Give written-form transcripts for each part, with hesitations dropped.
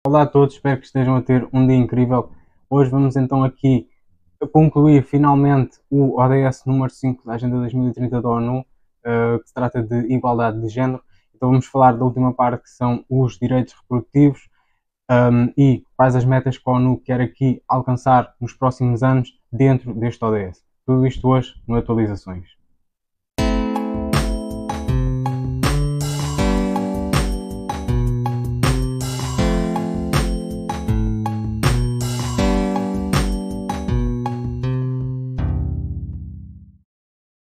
Olá a todos, espero que estejam a ter um dia incrível. Hoje vamos então aqui concluir finalmente o ODS número 5 da Agenda 2030 da ONU, que se trata de igualdade de género. Então vamos falar da última parte, que são os direitos reprodutivos, e quais as metas que a ONU quer aqui alcançar nos próximos anos dentro deste ODS. Tudo isto hoje no Atualizações.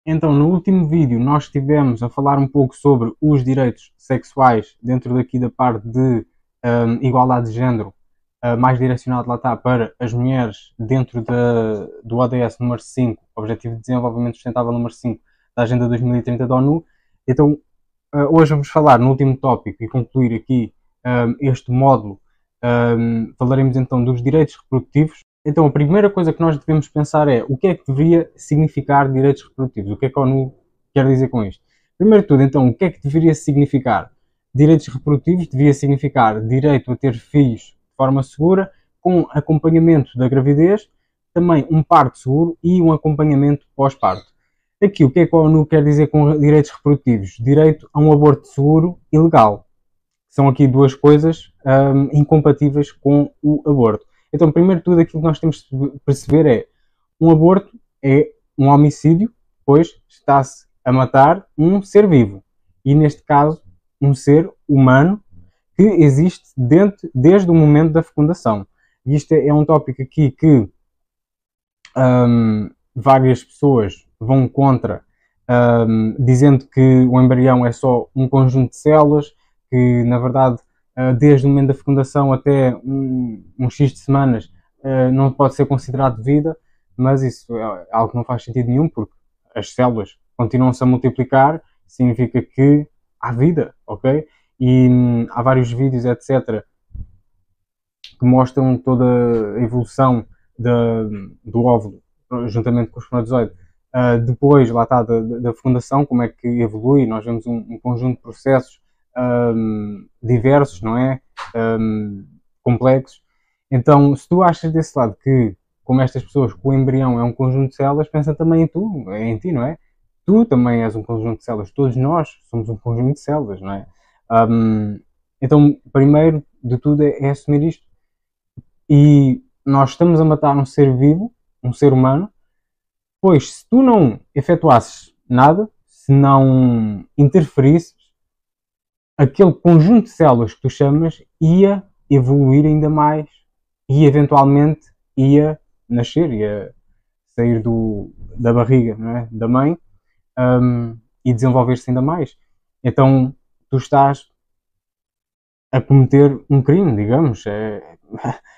Então, no último vídeo nós estivemos a falar um pouco sobre os direitos sexuais dentro daqui da parte de igualdade de género, mais direcionado lá está para as mulheres dentro do ODS número 5, Objetivo de Desenvolvimento Sustentável número 5 da Agenda 2030 da ONU. Então, hoje vamos falar no último tópico e concluir aqui este módulo. Falaremos então dos direitos reprodutivos. Então, a primeira coisa que nós devemos pensar é o que é que deveria significar direitos reprodutivos? O que é que a ONU quer dizer com isto? Primeiro de tudo, então, o que é que deveria significar? Direitos reprodutivos devia significar direito a ter filhos de forma segura, com acompanhamento da gravidez, também um parto seguro e um acompanhamento pós-parto. Aqui, o que é que a ONU quer dizer com direitos reprodutivos? Direito a um aborto seguro e legal. São aqui duas coisas incompatíveis com o aborto. Então, primeiro de tudo, aquilo que nós temos de perceber é um aborto é um homicídio, pois está-se a matar um ser vivo. E, neste caso, um ser humano que existe desde o momento da fecundação. E isto é um tópico aqui que várias pessoas vão contra, dizendo que o embrião é só um conjunto de células, que, na verdade, desde o momento da fecundação até um X de semanas não pode ser considerado vida, mas isso é algo que não faz sentido nenhum, porque as células continuam-se a multiplicar, significa que há vida, ok? E há vários vídeos, etc., que mostram toda a evolução do óvulo, juntamente com o espermatozoide. Depois, lá está, da fecundação, como é que evolui, nós vemos um conjunto de processos diversos, não é? Complexos. Então, se tu achas desse lado que, como estas pessoas, que o embrião é um conjunto de células, pensa também em ti, não é? Tu também és um conjunto de células, todos nós somos um conjunto de células, não é? Então, primeiro de tudo é assumir isto. E nós estamos a matar um ser vivo, um ser humano, pois se tu não efetuasses nada, se não interferisses, aquele conjunto de células que tu chamas ia evoluir ainda mais e eventualmente ia nascer, ia sair da barriga, não é? Da mãe, e desenvolver-se ainda mais. Então tu estás a cometer um crime, digamos.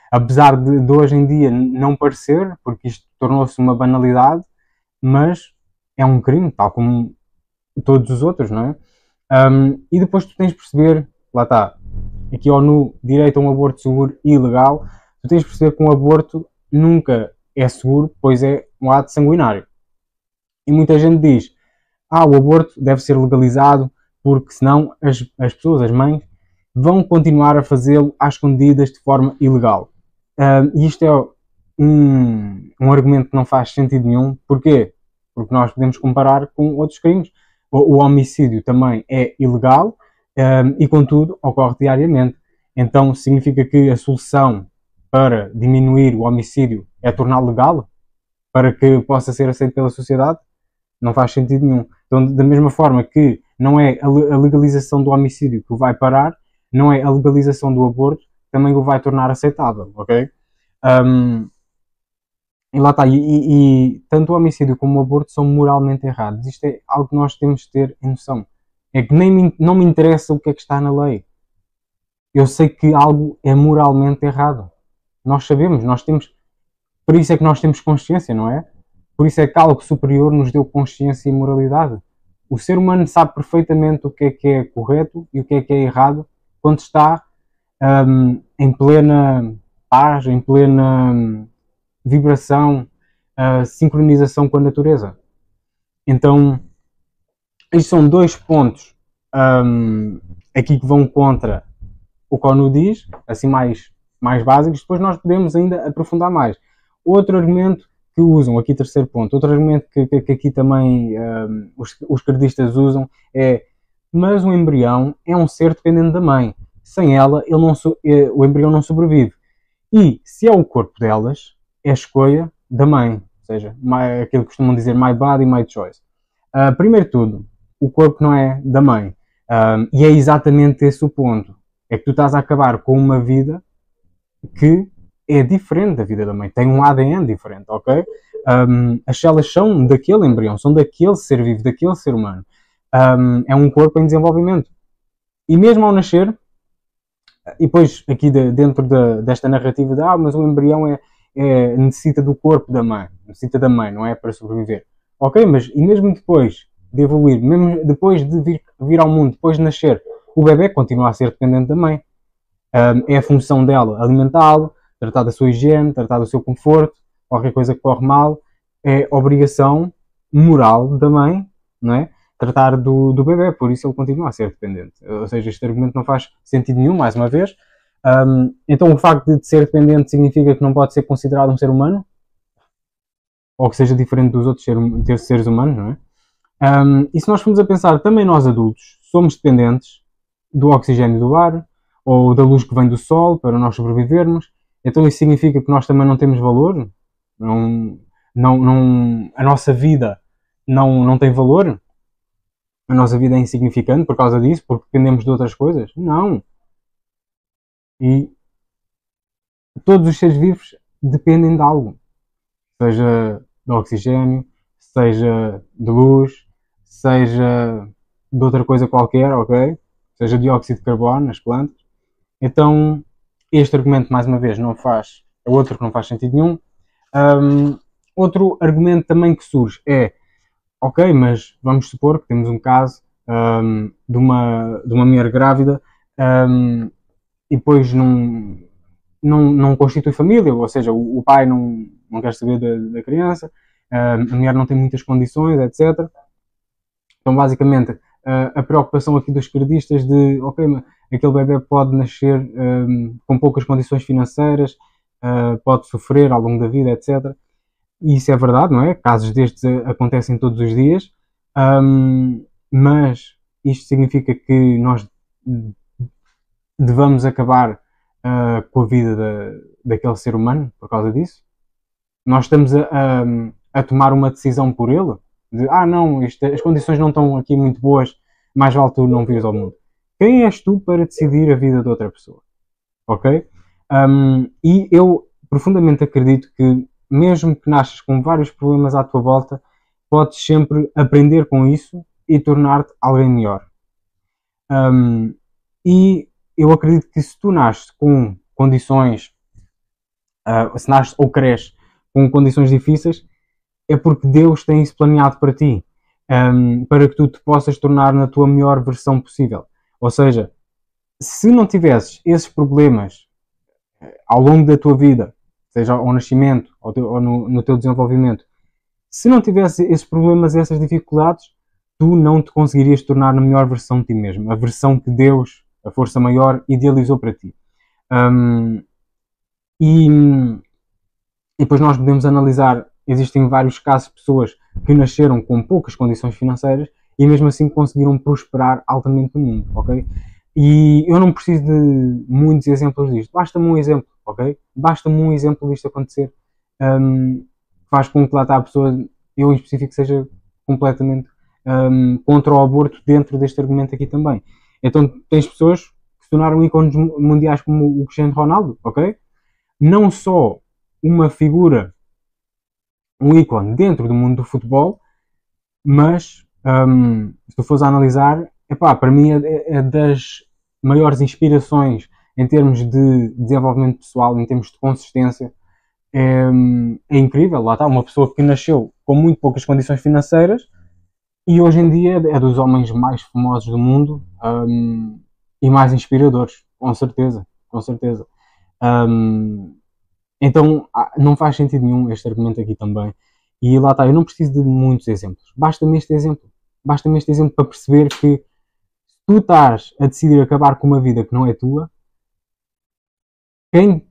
Apesar de hoje em dia não parecer, porque isto tornou-se uma banalidade, mas é um crime, tal como todos os outros, não é? E depois tu tens de perceber, lá está, aqui a ONU, direito a um aborto seguro e legal, tu tens de perceber que um aborto nunca é seguro, pois é um ato sanguinário. E muita gente diz, o aborto deve ser legalizado, porque senão as pessoas, as mães, vão continuar a fazê-lo às escondidas de forma ilegal. E isto é um argumento que não faz sentido nenhum. Porquê? Porque nós podemos comparar com outros crimes. O homicídio também é ilegal e, contudo, ocorre diariamente. Então, significa que a solução para diminuir o homicídio é torná-lo legal? Para que possa ser aceito pela sociedade? Não faz sentido nenhum. Então, da mesma forma que não é a legalização do homicídio que o vai parar, não é a legalização do aborto também o vai tornar aceitável, ok? E lá está, e tanto o homicídio como o aborto são moralmente errados. Isto é algo que nós temos de ter em noção. É que não me interessa o que é que está na lei. Eu sei que algo é moralmente errado. Nós sabemos, por isso é que nós temos consciência, não é? Por isso é que algo superior nos deu consciência e moralidade. O ser humano sabe perfeitamente o que é correto e o que é errado quando está em plena paz, em plena vibração, sincronização com a natureza. Então, estes são dois pontos aqui que vão contra o que a ONU diz, assim mais básicos, depois nós podemos ainda aprofundar mais. Outro argumento que usam, aqui terceiro ponto, outro argumento que aqui também os cardistas usam é: mas o embrião é um ser dependente da mãe. Sem ela, o embrião não sobrevive. E se é o corpo delas, é a escolha da mãe. Ou seja, aquilo que costumam dizer my body, my choice. Primeiro de tudo, o corpo não é da mãe. E é exatamente esse o ponto. É que tu estás a acabar com uma vida que é diferente da vida da mãe. Tem um ADN diferente, ok? As células são daquele embrião, são daquele ser vivo, daquele ser humano. É um corpo em desenvolvimento. E mesmo ao nascer, e depois aqui dentro desta narrativa de mas o embrião necessita do corpo da mãe, necessita da mãe, não é, para sobreviver. Ok, mas e mesmo depois de evoluir, mesmo depois de vir ao mundo, depois de nascer, o bebê continua a ser dependente da mãe. É a função dela alimentá-lo, tratar da sua higiene, tratar do seu conforto, qualquer coisa que corre mal, é obrigação moral da mãe, não é? Tratar do bebê, por isso ele continua a ser dependente. Ou seja, este argumento não faz sentido nenhum, mais uma vez. Então o facto de ser dependente significa que não pode ser considerado um ser humano? Ou que seja diferente dos outros seres humanos, não é? E se nós formos a pensar, também nós adultos somos dependentes do oxigênio do ar, ou da luz que vem do sol para nós sobrevivermos. Então isso significa que nós também não temos valor? A nossa vida não tem valor? A nossa vida é insignificante por causa disso? Porque dependemos de outras coisas? Não. E todos os seres vivos dependem de algo. Seja de oxigênio, seja de luz, seja de outra coisa qualquer, ok? Seja dióxido de carbono nas plantas. Então, este argumento, mais uma vez, é outro que não faz sentido nenhum. Outro argumento também que surge é: ok, mas vamos supor que temos um caso de uma mulher grávida e depois não constitui família, ou seja, o pai não quer saber da criança, a mulher não tem muitas condições, etc. Então, basicamente, a preocupação aqui dos credistas de, ok, aquele bebê pode nascer com poucas condições financeiras, pode sofrer ao longo da vida, etc. E isso é verdade, não é? Casos destes acontecem todos os dias, mas isto significa que nós devamos acabar com a vida daquele ser humano por causa disso? Nós estamos a tomar uma decisão por ele? De, não, as condições não estão aqui muito boas, mais vale tu não vires ao mundo. Quem és tu para decidir a vida de outra pessoa? Ok? E eu profundamente acredito que, mesmo que nasças com vários problemas à tua volta, podes sempre aprender com isso e tornar-te alguém melhor. E eu acredito que se tu nasces com condições, se nasces ou cresces com condições difíceis, é porque Deus tem isso planeado para ti, para que tu te possas tornar na tua melhor versão possível. Ou seja, se não tivesses esses problemas ao longo da tua vida, seja ao nascimento ou no teu desenvolvimento, se não tivesses esses problemas, essas dificuldades, tu não te conseguirias tornar na melhor versão de ti mesmo, a versão que Deus, a força maior, idealizou para ti. E depois nós podemos analisar, existem vários casos de pessoas que nasceram com poucas condições financeiras e mesmo assim conseguiram prosperar altamente no mundo, ok? E eu não preciso de muitos exemplos disto, basta-me um exemplo, ok? Basta-me um exemplo disto acontecer. Faz com que lá está a pessoa, eu em específico, seja completamente contra o aborto dentro deste argumento aqui também. Então tens pessoas que se tornaram ícones mundiais como o Cristiano Ronaldo, ok? Não só uma figura, um ícone dentro do mundo do futebol, mas se tu fores a analisar, para mim é das maiores inspirações em termos de desenvolvimento pessoal, em termos de consistência. É incrível, lá está, uma pessoa que nasceu com muito poucas condições financeiras e hoje em dia é dos homens mais famosos do mundo e mais inspiradores, com certeza, com certeza. Então não faz sentido nenhum este argumento aqui também. E lá está, eu não preciso de muitos exemplos, basta-me este exemplo para perceber que se tu estás a decidir acabar com uma vida que não é tua, quem,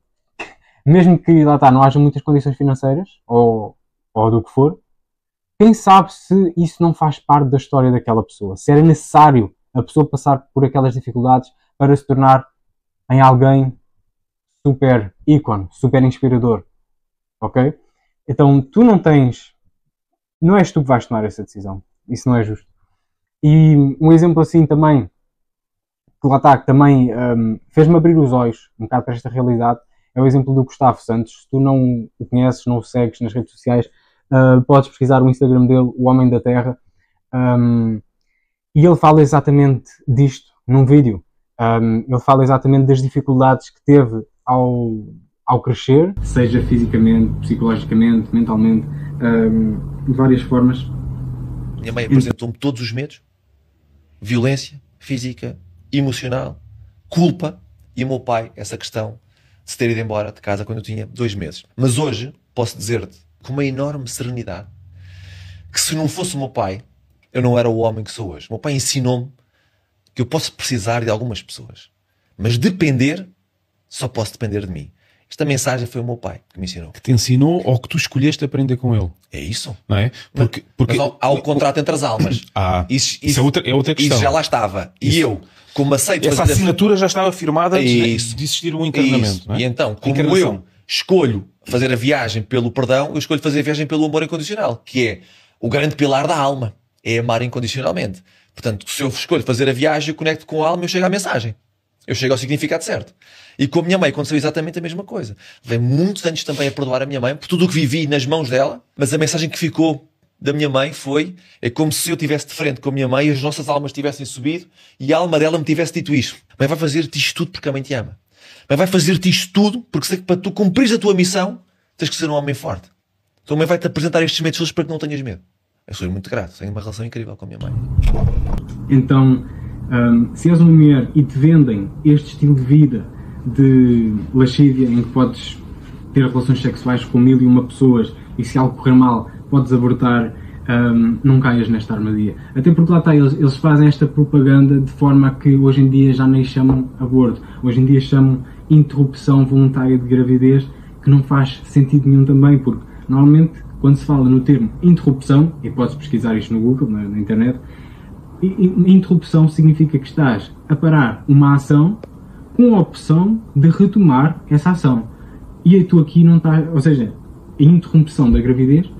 mesmo que lá está, não haja muitas condições financeiras, ou do que for, quem sabe se isso não faz parte da história daquela pessoa, se era necessário a pessoa passar por aquelas dificuldades para se tornar em alguém super ícone, super inspirador, ok? Então tu não és tu que vais tomar essa decisão, isso não é justo. E um exemplo assim também, que lá está, que também fez-me abrir os olhos um bocado para esta realidade, é o exemplo do Gustavo Santos. Se tu não o conheces, não o segues nas redes sociais, podes pesquisar o Instagram dele, O Homem da Terra, e ele fala exatamente disto num vídeo. Ele fala exatamente das dificuldades que teve ao crescer, seja fisicamente, psicologicamente, mentalmente, de várias formas. Minha mãe apresentou-me todos os medos: violência física, emocional, culpa, e o meu pai, essa questão de se ter ido embora de casa quando eu tinha 2 meses. Mas hoje posso dizer-te com uma enorme serenidade que se não fosse o meu pai, eu não era o homem que sou hoje. O meu pai ensinou-me que eu posso precisar de algumas pessoas, mas depender, só posso depender de mim. Esta mensagem foi o meu pai que me ensinou. Que te ensinou ou que tu escolheste aprender com ele. É isso. Não é? Porque mas há o contrato entre as almas. Isso é outra questão. Isso já lá estava. Isso. E eu, como aceito... Essa assinatura já estava firmada antes de existir o encarnamento. Não é? E então, como eu escolho fazer a viagem pelo perdão, eu escolho fazer a viagem pelo amor incondicional, que é o grande pilar da alma. É amar incondicionalmente. Portanto, se eu escolho fazer a viagem, eu conecto com a alma e eu chego à mensagem. Eu chego ao significado certo. E com a minha mãe aconteceu exatamente a mesma coisa. Levei muitos anos também a perdoar a minha mãe por tudo o que vivi nas mãos dela, mas a mensagem que ficou da minha mãe foi: é como se eu estivesse de frente com a minha mãe e as nossas almas tivessem subido e a alma dela me tivesse dito isto: mãe, vai fazer-te isto tudo porque a mãe te ama. Mãe, vai fazer-te isto tudo porque sei que para tu cumprires a tua missão tens que ser um homem forte. Então a mãe vai-te apresentar estes medos todos para que não tenhas medo. Eu sou muito grato, tenho uma relação incrível com a minha mãe. Então, se és uma mulher e te vendem este estilo de vida de lascívia, em que podes ter relações sexuais com 1001 pessoas e se algo correr mal podes abortar, não caias nesta armadilha. Até porque lá está, eles fazem esta propaganda de forma a que hoje em dia já nem chamam aborto, hoje em dia chamam interrupção voluntária de gravidez, que não faz sentido nenhum também, porque normalmente quando se fala no termo interrupção, e podes pesquisar isto no Google, na internet, interrupção significa que estás a parar uma ação com a opção de retomar essa ação. E tu aqui não estás, ou seja, a interrupção da gravidez,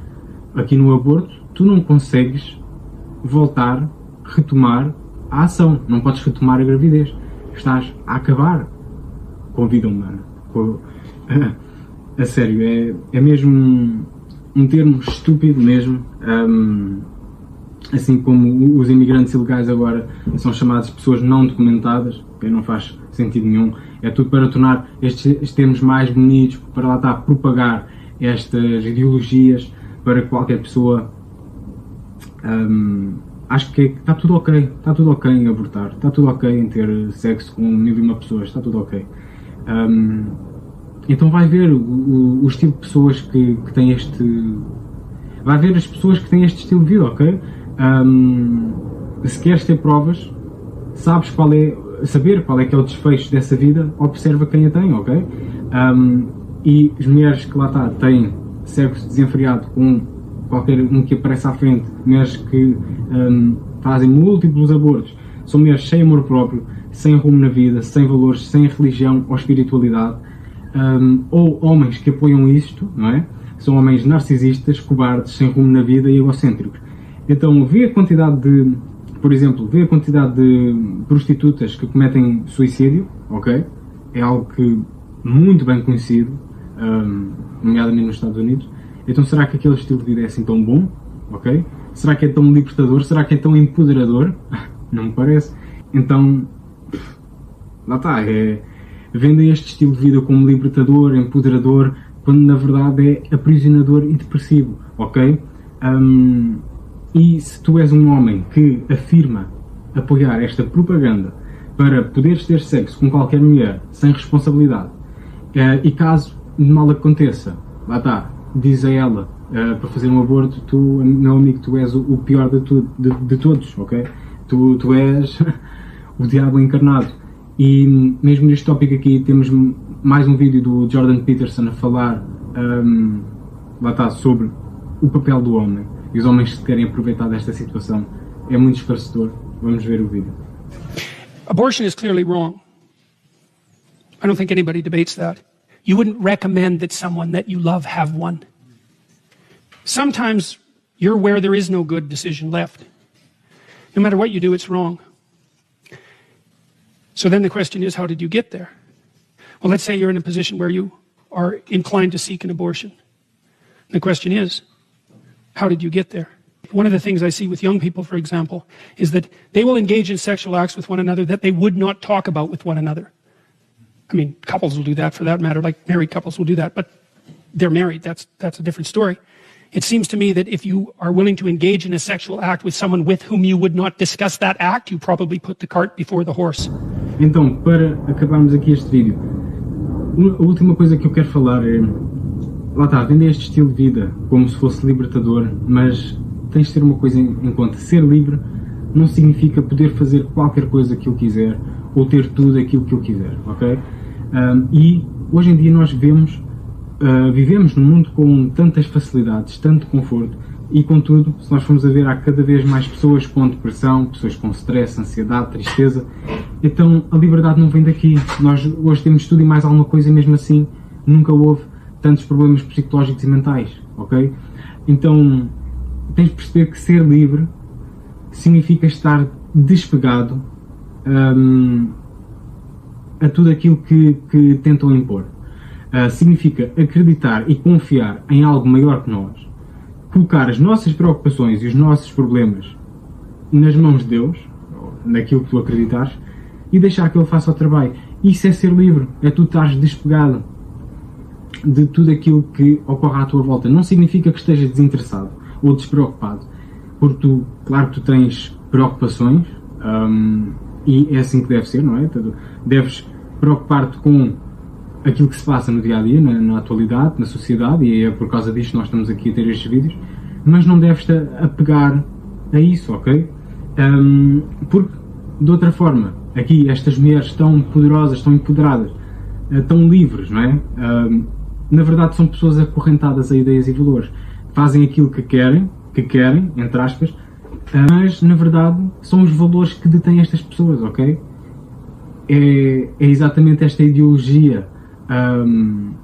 aqui no aborto, tu não consegues voltar, retomar a ação. Não podes retomar a gravidez. Estás a acabar com a vida humana. A sério, é mesmo um termo estúpido mesmo. Assim como os imigrantes ilegais agora são chamados pessoas não documentadas, que não faz sentido nenhum. É tudo para tornar estes termos mais bonitos, para lá estar a propagar estas ideologias para qualquer pessoa. Acho que está tudo ok. Está tudo ok em abortar. Está tudo ok em ter sexo com 1001 pessoas. Está tudo ok. Então vai ver o estilo de pessoas que têm este... Vai ver as pessoas que têm este estilo de vida, ok? Se queres ter provas, saber qual é que é o desfecho dessa vida, observa quem a tem, ok? E as mulheres que lá está têm sexo desenfreado com qualquer um que apareça à frente, mulheres que fazem múltiplos abortos, são mulheres sem amor próprio, sem rumo na vida, sem valores, sem religião ou espiritualidade, ou homens que apoiam isto, não é? São homens narcisistas, cobardes, sem rumo na vida e egocêntricos. Então, vê a quantidade de, por exemplo, vê a quantidade de prostitutas que cometem suicídio, ok? É algo que muito bem conhecido, nomeadamente nos Estados Unidos. Então, será que aquele estilo de vida é assim tão bom, ok? Será que é tão libertador? Será que é tão empoderador? Não me parece. Então, lá está, vendem este estilo de vida como libertador, empoderador, quando na verdade é aprisionador e depressivo, ok? E se tu és um homem que afirma apoiar esta propaganda para poderes ter sexo com qualquer mulher sem responsabilidade, e caso mal aconteça, lá está, diz a ela para fazer um aborto, meu amigo, tu és o pior de todos, ok? Tu és o diabo encarnado. E mesmo neste tópico aqui temos mais um vídeo do Jordan Peterson a falar, lá está, sobre o papel do homem e os homens que se querem aproveitar desta situação. É muito esclarecedor. Vamos ver o vídeo. Abortion is clearly wrong. I don't think anybody debates that. You wouldn't recommend that someone that you love have one. Sometimes you're where there is no good decision left. No matter what you do, it's wrong. So then the question is, how did you get there? Well, let's say you're in a position where you are inclined to seek an abortion. The question is, how did you get there? One of the things I see with young people, for example, is that they will engage in sexual acts with one another that they would not talk about with one another. I mean, couples will do that for that matter, like married couples will do that, but they're married, that's a different story. It seems to me that if you are willing to engage in a sexual act with someone with whom you would not discuss that act, you probably put the cart before the horse. Então, para acabarmos aqui este vídeo, a última coisa que eu quero falar é, lá está, vender este estilo de vida como se fosse libertador, mas tens de ter uma coisa em conta. Ser livre não significa poder fazer qualquer coisa que eu quiser ou ter tudo aquilo que eu quiser, ok? E hoje em dia nós vivemos num mundo com tantas facilidades, tanto conforto, e contudo, se nós formos a ver, há cada vez mais pessoas com depressão, pessoas com stress, ansiedade, tristeza. Então a liberdade não vem daqui. Nós hoje temos tudo e mais alguma coisa e mesmo assim nunca houve tantos problemas psicológicos e mentais, ok? Então tens de perceber que ser livre significa estar despegado a tudo aquilo que tentam impor. Significa acreditar e confiar em algo maior que nós, colocar as nossas preocupações e os nossos problemas nas mãos de Deus, naquilo que tu acreditares, e deixar que Ele faça o trabalho. Isso é ser livre, é tu estares despegado de tudo aquilo que ocorre à tua volta. Não significa que estejas desinteressado ou despreocupado, porque tu, claro que tu tens preocupações, e é assim que deve ser, não é? Deves preocupar-te com aquilo que se passa no dia-a-dia, na atualidade, na sociedade, e é por causa disto que nós estamos aqui a ter estes vídeos, mas não deves-te apegar a isso, ok? Porque, de outra forma, aqui estas mulheres tão poderosas, tão empoderadas, tão livres, não é? Na verdade são pessoas acorrentadas a ideias e valores. Fazem aquilo que querem, entre aspas, mas, na verdade, são os valores que detêm estas pessoas, ok? É exatamente esta ideologia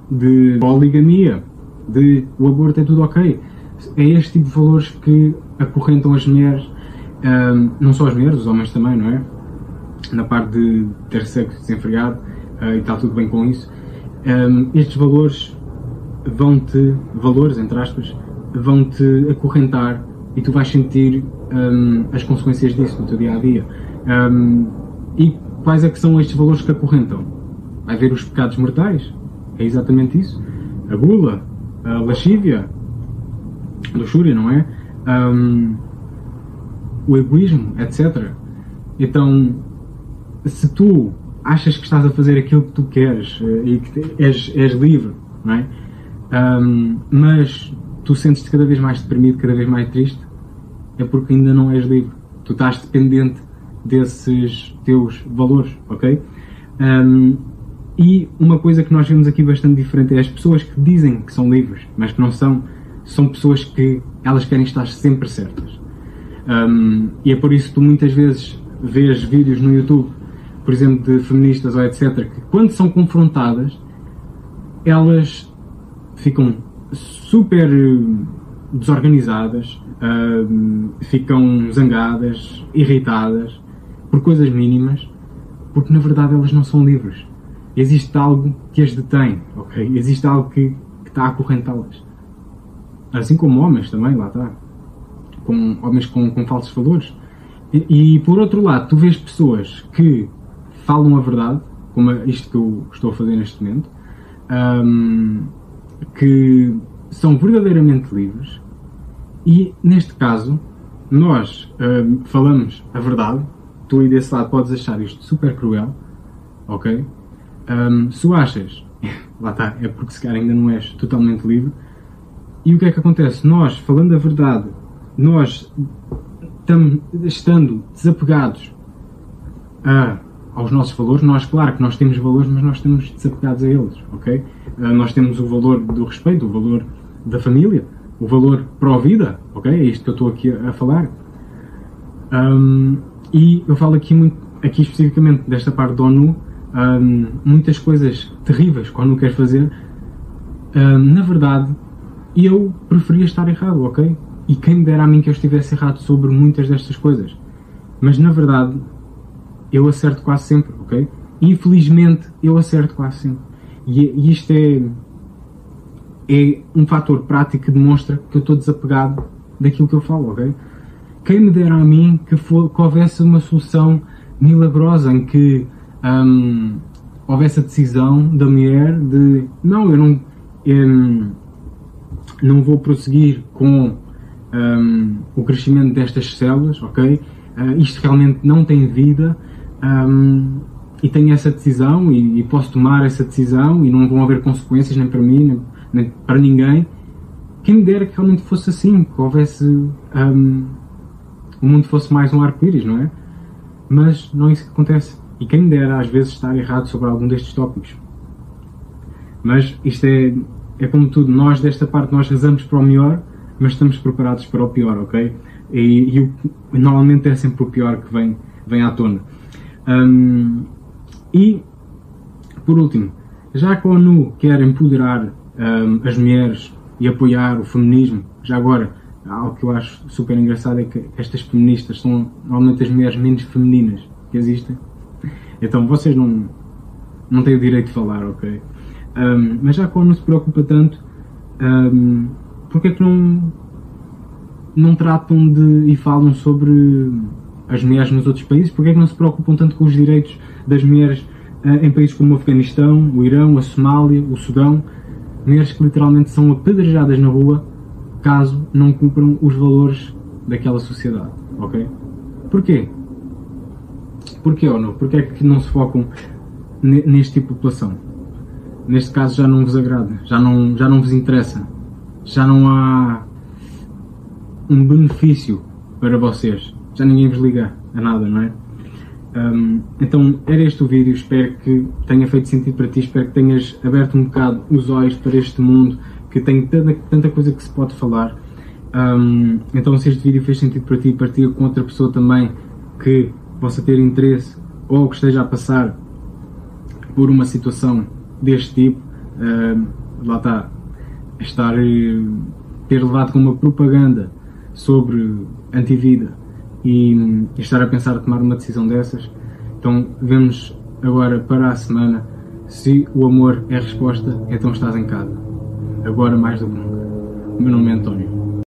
de poligamia, de o aborto é tudo ok. É este tipo de valores que acorrentam as mulheres, não só as mulheres, os homens também, não é? Na parte de ter sexo desenfreado, e está tudo bem com isso. Estes valores valores, entre aspas, vão-te acorrentar e tu vais sentir as consequências disso no teu dia-a-dia. E quais é que são estes valores que acorrentam? Vai ver os pecados mortais, é exatamente isso. A gula, a lascívia, a luxúria, não é? O egoísmo, etc. Então, se tu achas que estás a fazer aquilo que tu queres e que és livre, não é? Mas tu sentes-te cada vez mais deprimido, cada vez mais triste, é porque ainda não és livre. Tu estás dependente desses teus valores, ok? E uma coisa que nós vemos aqui bastante diferente é as pessoas que dizem que são livres, mas que não são pessoas que elas querem estar sempre certas. E é por isso que tu muitas vezes vês vídeos no YouTube, por exemplo, de feministas ou etc., que quando são confrontadas, elas ficam super desorganizadas, ficam zangadas, irritadas, por coisas mínimas, porque na verdade elas não são livres. Existe algo que as detém, ok? Existe algo que está a acorrentá-las. Assim como homens também, lá está. Com homens com falsos valores. E por outro lado, tu vês pessoas que falam a verdade, como isto que eu estou a fazer neste momento, que são verdadeiramente livres, e neste caso, nós falamos a verdade. Tu aí desse lado podes achar isto super cruel, ok? Se o achas, lá está, é porque se calhar ainda não és totalmente livre. E o que é que acontece? Nós, falando a verdade, nós estando desapegados a aos nossos valores. Nós, claro que nós temos valores, mas nós estamos desapegados a eles, ok? Nós temos o valor do respeito, o valor da família, o valor pró-vida, ok? É isto que eu estou aqui a falar. E eu falo aqui especificamente desta parte da ONU, muitas coisas terríveis que a ONU quer fazer. Na verdade, eu preferia estar errado, ok? E quem me dera a mim que eu estivesse errado sobre muitas destas coisas. Mas na verdade, eu acerto quase sempre, ok? Infelizmente, eu acerto quase sempre. E isto é um fator prático que demonstra que eu estou desapegado daquilo que eu falo, ok? Quem me dera a mim que houvesse uma solução milagrosa em que houvesse a decisão da mulher de não, eu não vou prosseguir com o crescimento destas células, ok? Isto realmente não tem vida, e tenho essa decisão e posso tomar essa decisão e não vão haver consequências nem para mim, nem para ninguém. Quem me dera que realmente fosse assim, que houvesse o mundo fosse mais um arco-íris, não é? Mas não é isso que acontece. E quem me dera às vezes estar errado sobre algum destes tópicos. Mas isto é como tudo, nós desta parte nós rezamos para o melhor, mas estamos preparados para o pior, ok? E normalmente é sempre o pior que vem à tona. E, por último, já que a ONU quer empoderar as mulheres e apoiar o feminismo, já agora, algo que eu acho super engraçado é que estas feministas são normalmente as mulheres menos femininas que existem. Então vocês não têm o direito de falar, ok? Mas já que a ONU se preocupa tanto, porque é que não tratam e falam sobre as mulheres nos outros países? Porque é que não se preocupam tanto com os direitos das mulheres em países como o Afeganistão, o Irão, a Somália, o Sudão? Mulheres que literalmente são apedrejadas na rua caso não cumpram os valores daquela sociedade, ok? Porquê? Porquê ou não? Porquê é que não se focam neste tipo de população? Neste caso já não vos agrada, já não vos interessa, já não há um benefício para vocês, já ninguém vos liga a nada, não é? Então era este o vídeo, espero que tenha feito sentido para ti, espero que tenhas aberto um bocado os olhos para este mundo, que tem tanta coisa que se pode falar. Então se este vídeo fez sentido para ti, partilha com outra pessoa também que possa ter interesse ou que esteja a passar por uma situação deste tipo. Lá está, ter levado com uma propaganda sobre antivida e estar a pensar em tomar uma decisão dessas. Então vemos agora para a semana. Se o amor é a resposta, então estás em casa, agora mais do que nunca. O meu nome é António.